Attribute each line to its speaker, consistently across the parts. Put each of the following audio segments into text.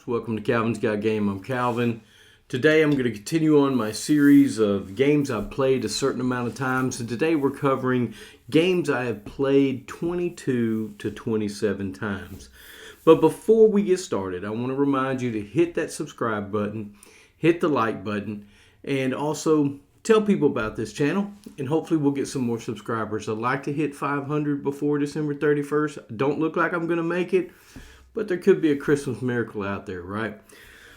Speaker 1: Welcome to Calvin's Got Game. I'm Calvin. Today I'm going to continue on my series of games I've played a certain amount of times. And today we're covering games I have played 22 to 27 times. But before we get started, I want to remind you to hit that subscribe button, hit the like button, and also tell people about this channel. And hopefully we'll get some more subscribers. I'd like to hit 500 before December 31st. Don't look like I'm going to make it, but there could be a Christmas miracle out there, right?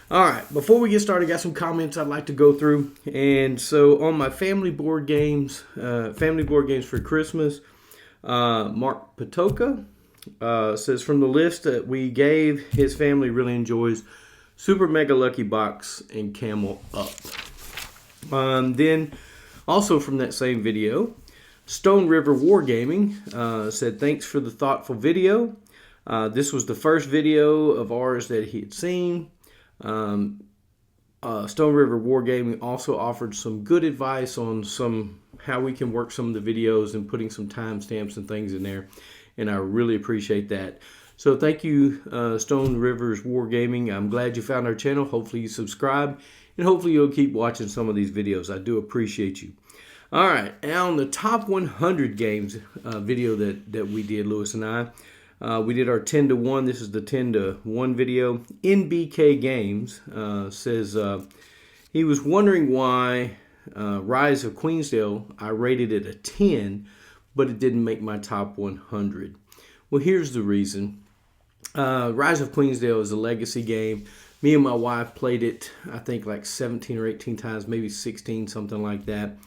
Speaker 1: All right, before we get started, I got some comments I'd like to go through. And so on my family board games for Christmas, Mark Patoka says from the list that we gave, his family really enjoys Super Mega Lucky Box and Camel Up. Then also from that same video, Stone River Wargaming said thanks for the thoughtful video. This was the first video of ours that he had seen. Stone River Wargaming also offered some good advice on how we can work some of the videos and putting some timestamps and things in there, and I really appreciate that. So thank you, Stone River's Wargaming. I'm glad you found our channel. Hopefully you subscribe, and hopefully you'll keep watching some of these videos. I do appreciate you. All right, now on the top 100 games video that we did, Lewis and I. We did our 10 to 1. This is the 10 to 1 video. NBK Games says he was wondering why Rise of Queensdale, I rated it a 10, but it didn't make my top 100. Well, here's the reason. Rise of Queensdale is a legacy game. Me and my wife played it, I think, like 17 or 18 times, maybe 16, something like that.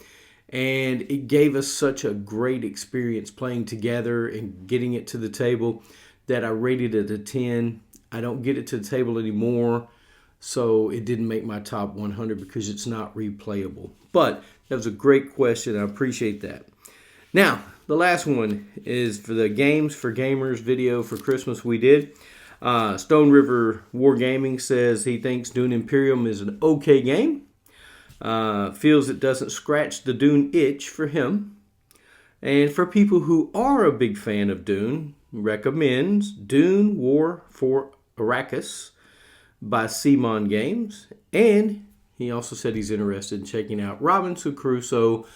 Speaker 1: And it gave us such a great experience playing together and getting it to the table that I rated it a 10. I don't get it to the table anymore, so it didn't make my top 100 because it's not replayable. But that was a great question. I appreciate that. Now, the last one is for the Games for Gamers video for Christmas we did. Stone River Wargaming says he thinks Dune Imperium is an okay game. Feels it doesn't scratch the Dune itch for him. And for people who are a big fan of Dune, recommends Dune War for Arrakis by Simon Games. And he also said he's interested in checking out Robinson Crusoe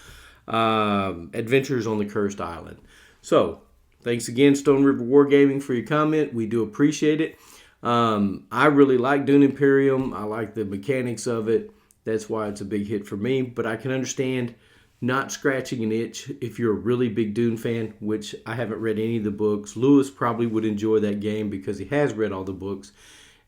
Speaker 1: Adventures on the Cursed Island. So, thanks again, Stone River Wargaming, for your comment. We do appreciate it. I really like Dune Imperium. I like the mechanics of it. That's why it's a big hit for me. But I can understand not scratching an itch if you're a really big Dune fan, which I haven't read any of the books. Lewis probably would enjoy that game because he has read all the books.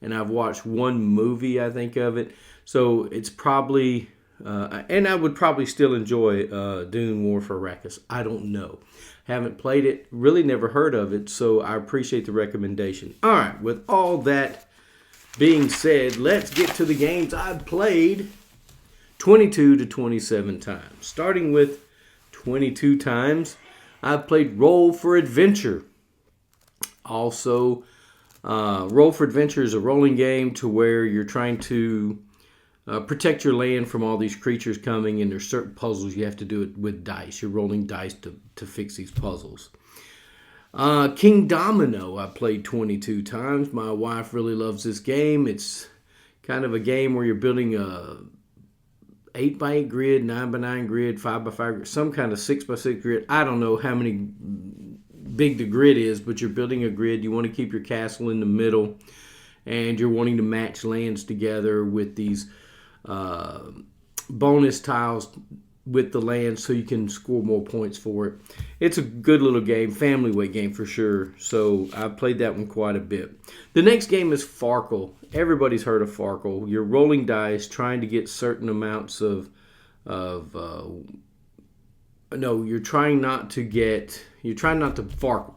Speaker 1: And I've watched one movie, I think, of it. So it's probably, and I would probably still enjoy Dune War for Arrakis. I don't know. Haven't played it, really never heard of it, so I appreciate the recommendation. All right, with all that being said, let's get to the games I've played 22 to 27 times. Starting with 22 times, I've played Roll for Adventure. Also, Roll for Adventure is a rolling game to where you're trying to protect your land from all these creatures coming, and there's certain puzzles you have to do it with dice. You're rolling dice to fix these puzzles. King Domino, I played 22 times. My wife really loves this game. It's kind of a game where you're building a 8x8 grid, 9x9 grid, 5x5 grid, some kind of 6x6 grid. I don't know how many big the grid is, but you're building a grid. You want to keep your castle in the middle, and you're wanting to match lands together with these bonus tiles with the land so you can score more points for it. It's a good little game, family weight game for sure. So I've played that one quite a bit. The next game is Farkle. Everybody's heard of Farkle. You're rolling dice, trying to get certain amounts of you're trying not to Farkle.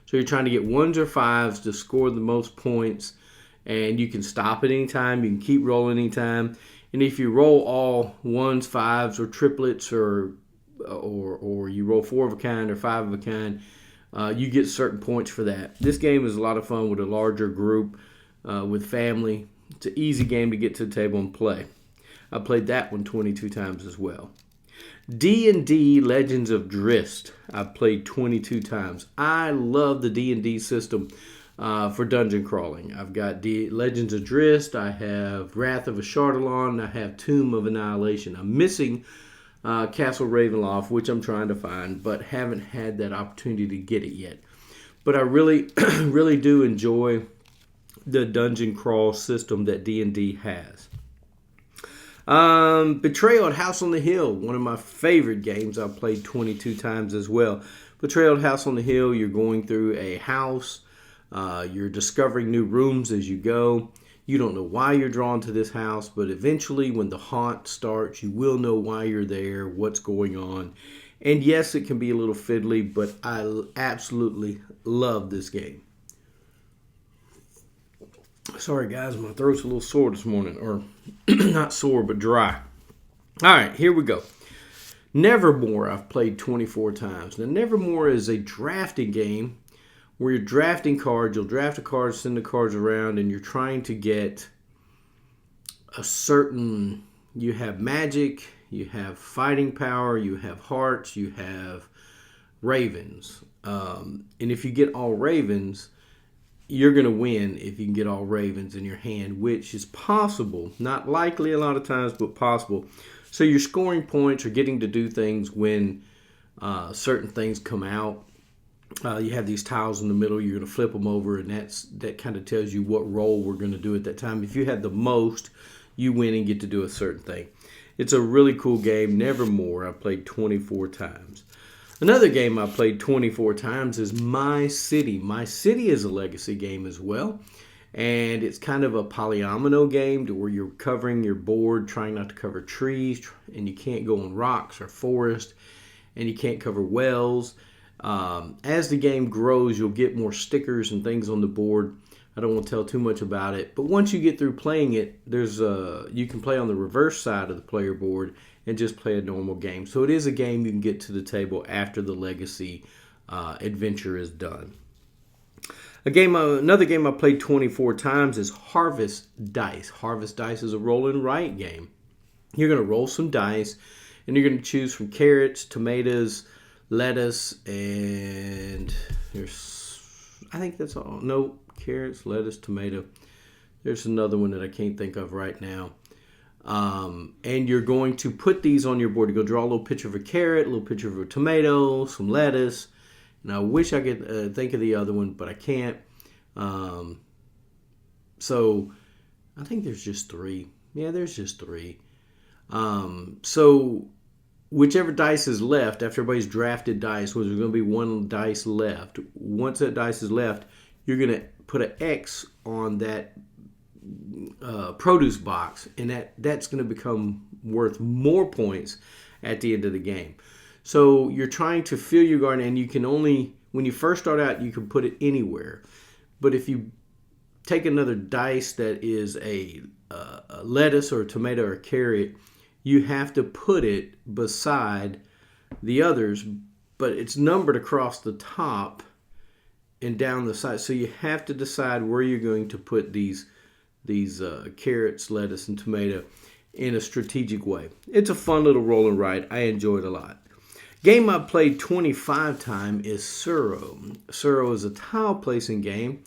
Speaker 1: So you're trying to get 1s or 5s to score the most points, and you can stop at any time. You can keep rolling any time. And if you roll all 1s, 5s, or triplets, or you roll 4 of a kind or 5 of a kind, you get certain points for that. This game is a lot of fun with a larger group, with family. It's an easy game to get to the table and play. I played that one 22 times as well. D&D Legends of Drizzt, I've played 22 times. I love the D&D system. for dungeon crawling. I've got Legends of Drizzt, I have Wrath of Ashardalon, I have Tomb of Annihilation. I'm missing Castle Ravenloft, which I'm trying to find, but haven't had that opportunity to get it yet. But I really, really do enjoy the dungeon crawl system that D&D has. Betrayal at House on the Hill, one of my favorite games. I've played 22 times as well. Betrayal at House on the Hill, you're going through a house. You're discovering new rooms as you go. You don't know why you're drawn to this house, but eventually when the haunt starts, you will know why you're there, what's going on. And yes, it can be a little fiddly, but I absolutely love this game. Sorry guys, my throat's a little sore this morning, or not sore, but dry. All right, here we go. Nevermore, I've played 24 times. Now, Nevermore is a drafting game where you're drafting cards. You'll draft a card, send the cards around, and you're trying to get a certain... You have magic, you have fighting power, you have hearts, you have ravens. And if you get all ravens, you're going to win if you can get all ravens in your hand, which is possible. Not likely a lot of times, but possible. So you're scoring points or getting to do things when certain things come out. You have these tiles in the middle, you're going to flip them over, and that kind of tells you what roll we're going to do at that time. If you have the most, you win and get to do a certain thing. It's a really cool game. Nevermore, I played 24 times. Another game I played 24 times is My City. My City is a legacy game as well. And it's kind of a polyomino game to where you're covering your board, trying not to cover trees, and you can't go on rocks or forest, and you can't cover wells. As the game grows, you'll get more stickers and things on the board. I don't want to tell too much about it, but once you get through playing it, you can play on the reverse side of the player board and just play a normal game. So it is a game you can get to the table after the legacy adventure is done. Another game I played 24 times is Harvest Dice. Harvest Dice is a roll and write game. You're going to roll some dice, and you're going to choose from carrots, tomatoes, lettuce, and I think that's all. No, carrots, lettuce, tomato. There's another one that I can't think of right now. And you're going to put these on your board. You go draw a little picture of a carrot, a little picture of a tomato, some lettuce. And I wish I could think of the other one, but I can't. So I think there's just 3. Yeah, there's just 3. So whichever dice is left, after everybody's drafted dice, there's going to be 1 dice left. Once that dice is left, you're going to put an X on that produce box, and that's going to become worth more points at the end of the game. So you're trying to fill your garden, and you can only, when you first start out, you can put it anywhere. But if you take another dice that is a lettuce or a tomato or a carrot, you have to put it beside the others, but it's numbered across the top and down the side. So you have to decide where you're going to put these carrots, lettuce, and tomato in a strategic way. It's a fun little roll and write. I enjoy it a lot. Game I played 25 times is Suro. Suro is a tile placing game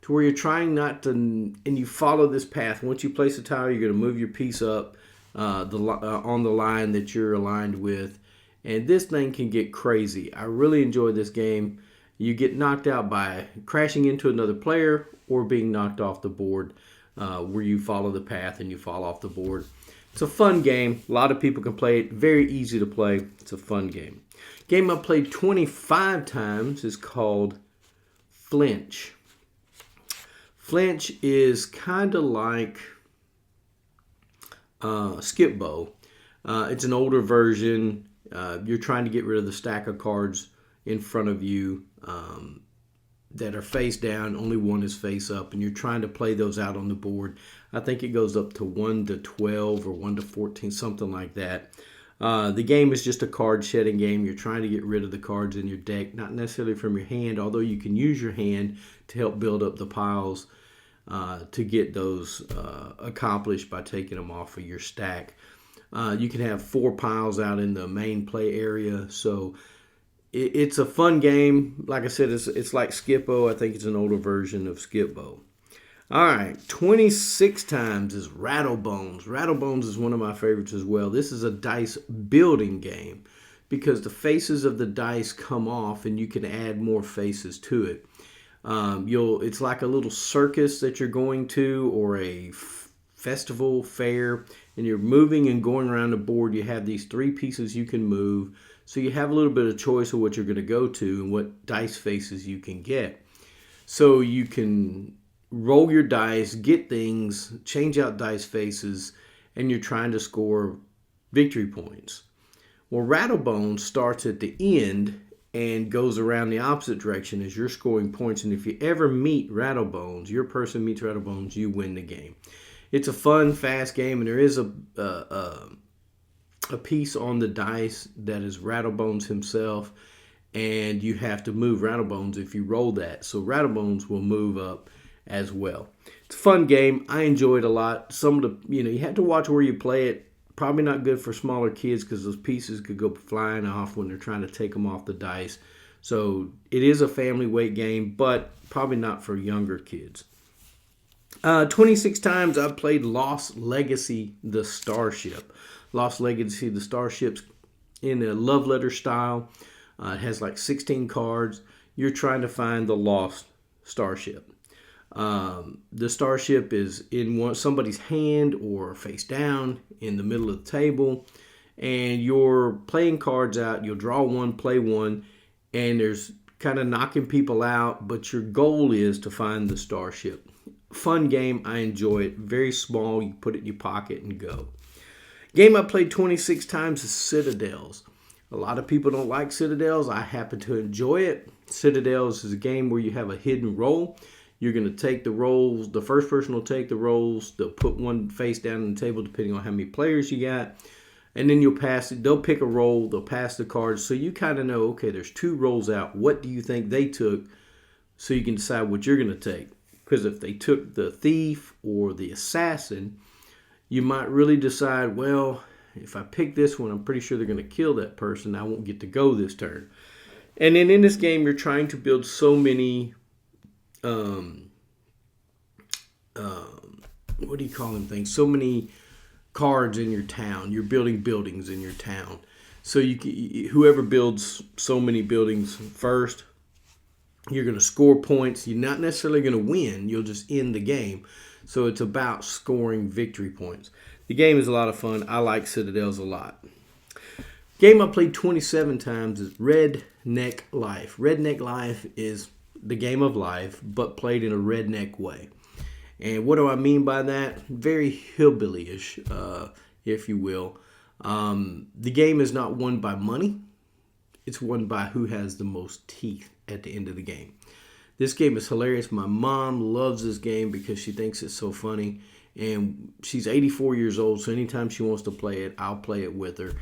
Speaker 1: to where you're trying not to, and you follow this path. Once you place a tile, you're going to move your piece up on the line that you're aligned with. And this thing can get crazy. I really enjoy this game. You get knocked out by crashing into another player or being knocked off the board where you follow the path and you fall off the board. It's a fun game. A lot of people can play it. Very easy to play. It's a fun game. Game I played 25 times is called Flinch. Flinch is kind of like Skip Bow. It's an older version. You're trying to get rid of the stack of cards in front of you that are face down. Only one is face up, and you're trying to play those out on the board. I think it goes up to 1 to 12 or 1 to 14, something like that. The game is just a card shedding game. You're trying to get rid of the cards in your deck, not necessarily from your hand, although you can use your hand to help build up the piles to get those accomplished by taking them off of your stack. You can have 4 piles out in the main play area, so It's a fun game. Like I said, it's like Skippo. I think it's an older version of Skippo. All right, 26 times is Rattlebones. Rattlebones is one of my favorites as well. This is a dice building game because the faces of the dice come off and you can add more faces to it. It's like a little circus that you're going to, or a festival fair, and you're moving and going around the board. You have these three pieces you can move, so you have a little bit of choice of what you're going to go to and what dice faces you can get. So you can roll your dice, get things, change out dice faces, and you're trying to score victory points. Well, Rattlebone starts at the end and goes around the opposite direction as you're scoring points. And if you ever meet Rattlebones, your person meets Rattlebones, you win the game. It's a fun, fast game, and there is a piece on the dice that is Rattlebones himself, and you have to move Rattlebones if you roll that. So Rattlebones will move up as well. It's a fun game. I enjoy it a lot. Some of the, you have to watch where you play it. Probably not good for smaller kids because those pieces could go flying off when they're trying to take them off the dice. So it is a family weight game, but probably not for younger kids. 26 times I've played Lost Legacy, the Starship. Lost Legacy, the Starship's in a love letter style. It has like 16 cards. You're trying to find the lost starship. The starship is in somebody's hand or face down in the middle of the table, and you're playing cards out. You'll draw one, play one, and there's kind of knocking people out, but your goal is to find the starship. Fun game. I enjoy it. Very small. You put it in your pocket and go. Game I played 26 times is Citadels. A lot of people don't like Citadels. I happen to enjoy it. Citadels is a game where you have a hidden roll. You're going to take the rolls. The first person will take the rolls. They'll put one face down on the table depending on how many players you got. And then you'll pass it. They'll pick a roll. They'll pass the cards. So you kind of know, okay, there's two rolls out. What do you think they took? So you can decide what you're going to take. Because if they took the thief or the assassin, you might really decide, well, if I pick this one, I'm pretty sure they're going to kill that person. I won't get to go this turn. And then in this game, you're trying to build so many, what do you call them things? So many cards in your town. You're building buildings in your town. So whoever builds so many buildings first, you're going to score points. You're not necessarily going to win. You'll just end the game. So it's about scoring victory points. The game is a lot of fun. I like Citadels a lot. Game I played 27 times is Redneck Life. Redneck Life is the game of life, but played in a redneck way. And what do I mean by that? Very hillbilly-ish, if you will. The game is not won by money. It's won by who has the most teeth at the end of the game. This game is hilarious. My mom loves this game because she thinks it's so funny. And she's 84 years old, so anytime she wants to play it, I'll play it with her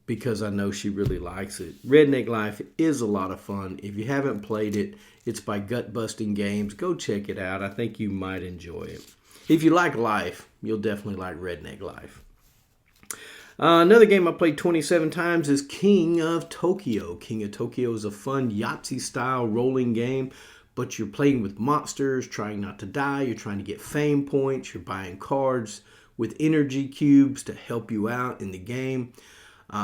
Speaker 1: because I know she really likes it. Redneck Life is a lot of fun. If you haven't played it, it's by Gut Busting Games. Go check it out. I think you might enjoy it. If you like life, you'll definitely like Redneck Life. Another game I played 27 times is King of Tokyo. King of Tokyo is a fun Yahtzee-style rolling game, but you're playing with monsters, trying not to die. You're trying to get fame points. You're buying cards with energy cubes to help you out in the game.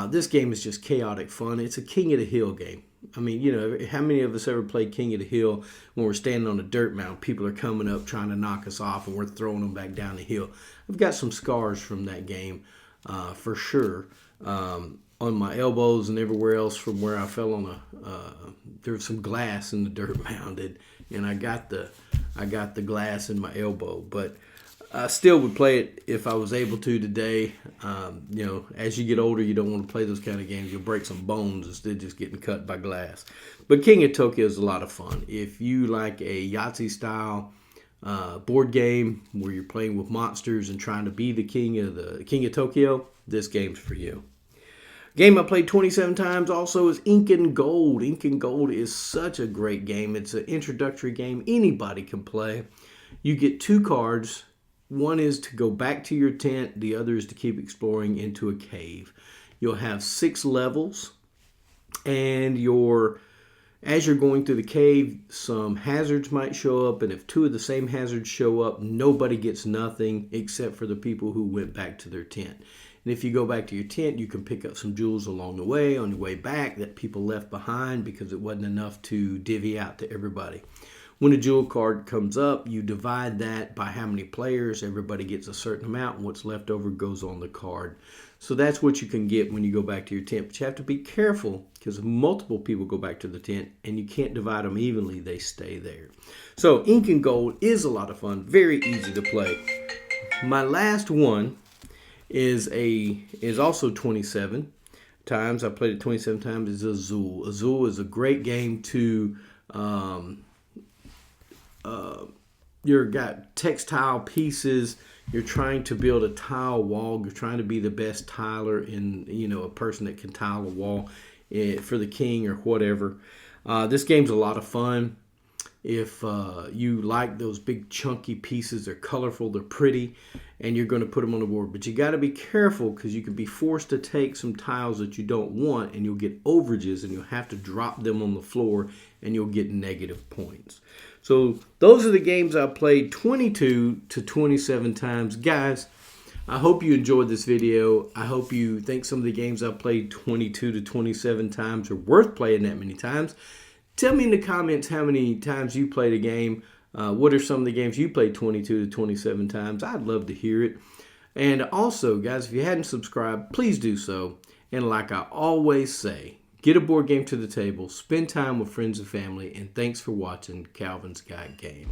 Speaker 1: This game is just chaotic fun. It's a King of the Hill game. I mean, how many of us ever played King of the Hill when we're standing on a dirt mountain? People are coming up trying to knock us off, and we're throwing them back down the hill. I've got some scars from that game. For sure, on my elbows and everywhere else from where I fell on there was some glass in the dirt mound, and I got the glass in my elbow. But I still would play it if I was able to today. As you get older, you don't want to play those kind of games. You'll break some bones instead of just getting cut by glass. But King of Tokyo is a lot of fun. If you like a Yahtzee style board game where you're playing with monsters and trying to be the king of Tokyo, this game's for you. Game I played 27 times also is Ink and Gold. Ink and Gold is such a great game. It's an introductory game anybody can play. You get two cards. One is to go back to your tent. The other is to keep exploring into a cave. You'll have 6 levels. and as you're going through the cave, some hazards might show up, and if two of the same hazards show up, nobody gets nothing except for the people who went back to their tent. And if you go back to your tent, you can pick up some jewels along the way, on your way back, that people left behind because it wasn't enough to divvy out to everybody. When a jewel card comes up, you divide that by how many players. Everybody gets a certain amount, and what's left over goes on the card. So that's what you can get when you go back to your tent. But you have to be careful, because if multiple people go back to the tent and you can't divide them evenly, they stay there. So Ink and Gold is a lot of fun, very easy to play. My last one is also 27 times. I played it 27 times. Is Azul. Azul is a great game to you've got textile pieces. You're trying to build a tile wall. You're trying to be the best tiler in, a person that can tile a wall for the king or whatever. This game's a lot of fun. If you like those big chunky pieces, they're colorful, they're pretty, and you're going to put them on the board. But you got to be careful, because you can be forced to take some tiles that you don't want, and you'll get overages, and you'll have to drop them on the floor, and you'll get negative points. So those are the games I played 22 to 27 times. Guys, I hope you enjoyed this video. I hope you think some of the games I played 22 to 27 times are worth playing that many times. Tell me in the comments how many times you played a game. What are some of the games you played 22 to 27 times? I'd love to hear it. And also, guys, if you hadn't subscribed, please do so. And like I always say, get a board game to the table, spend time with friends and family, and thanks for watching Calvin's Guide Game.